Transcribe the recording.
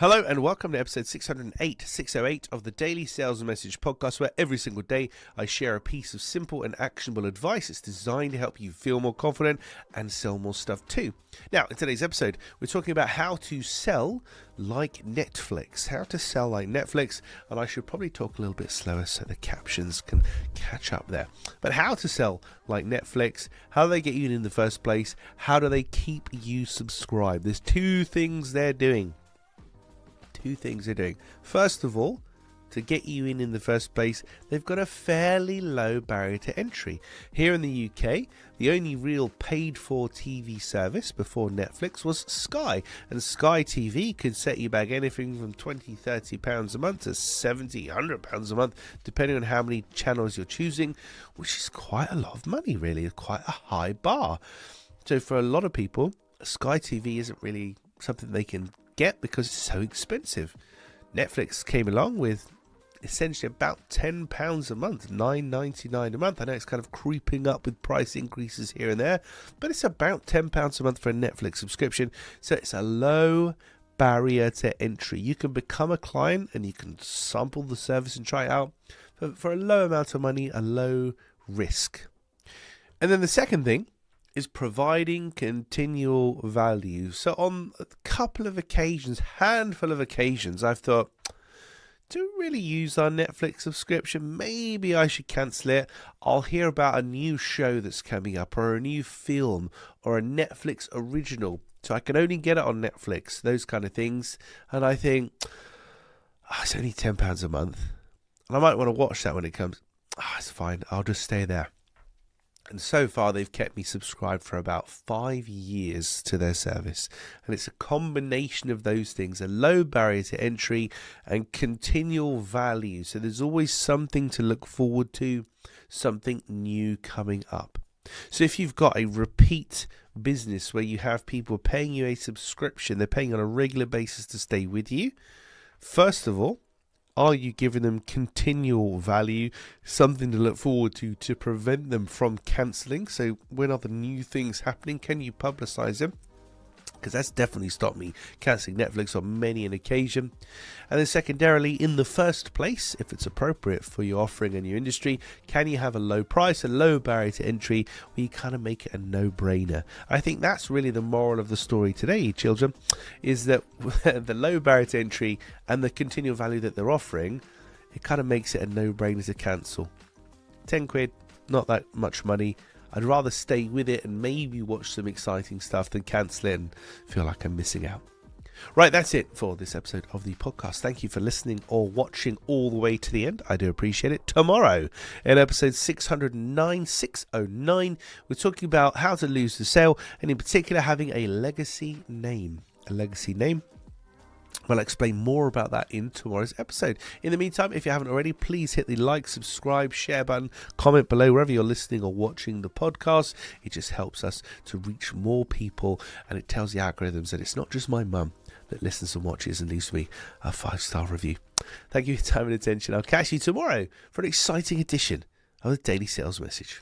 Hello and welcome to episode 608 of the Daily Sales Message podcast, where every single day I share a piece of simple and actionable advice. It's designed to help you feel more confident and sell more stuff too. Now, in today's episode, we're talking about how to sell like Netflix. How to sell like Netflix, and I should probably talk a little bit slower so the captions can catch up there. But how to sell like Netflix, how do they get you in the first place? How do they keep you subscribed? There's two things they're doing. First of all, to get you in the first place, they've got a fairly low barrier to entry. Here in the UK, the only real paid-for TV service before Netflix was Sky, and Sky TV could set you back anything from £20-30 a month to £70-100 a month, depending on how many channels you're choosing, which is quite a lot of money, really. It's quite a high bar. So for a lot of people, Sky TV isn't really something they can get because it's so expensive. Netflix came along with essentially about £10 a month, $9.99 a month. I know it's kind of creeping up with price increases here and there, but it's about £10 a month for a Netflix subscription. So it's a low barrier to entry. You can become a client and you can sample the service and try it out for a low amount of money, a low risk. And then the second thing is providing continual value. So on a couple of occasions, handful of occasions, I've thought, do I really use our Netflix subscription? Maybe I should cancel it. I'll hear about a new show that's coming up, or a new film, or a Netflix original. So I can only get it on Netflix, those kind of things. And I think, it's only £10 a month. And I might want to watch that when it comes. It's fine, I'll just stay there. And so far, they've kept me subscribed for about 5 years to their service. And it's a combination of those things, a low barrier to entry and continual value. So there's always something to look forward to, something new coming up. So if you've got a repeat business where you have people paying you a subscription, they're paying on a regular basis to stay with you, first of all, are you giving them continual value, something to look forward to prevent them from cancelling? So when are the new things happening? Can you publicise them? Because that's definitely stopped me cancelling Netflix on many an occasion. And then secondarily, in the first place, if it's appropriate for your offering and your industry, can you have a low price, a low barrier to entry, where you kind of make it a no-brainer? I think that's really the moral of the story today, children, is that the low barrier to entry and the continual value that they're offering, it kind of makes it a no-brainer to cancel. 10 quid, not that much money. I'd rather stay with it and maybe watch some exciting stuff than cancel it and feel like I'm missing out. Right, that's it for this episode of the podcast. Thank you for listening or watching all the way to the end. I do appreciate it. Tomorrow, in episode 609, we're talking about how to lose the sale, and in particular, having a legacy name. I'll explain more about that in tomorrow's episode. In the meantime, if you haven't already, please hit the like, subscribe, share button, comment below wherever you're listening or watching the podcast. It just helps us to reach more people, and it tells the algorithms that it's not just my mum that listens and watches and leaves me a 5-star review. Thank you for your time and attention. I'll catch you tomorrow for an exciting edition of the Daily Sales Message.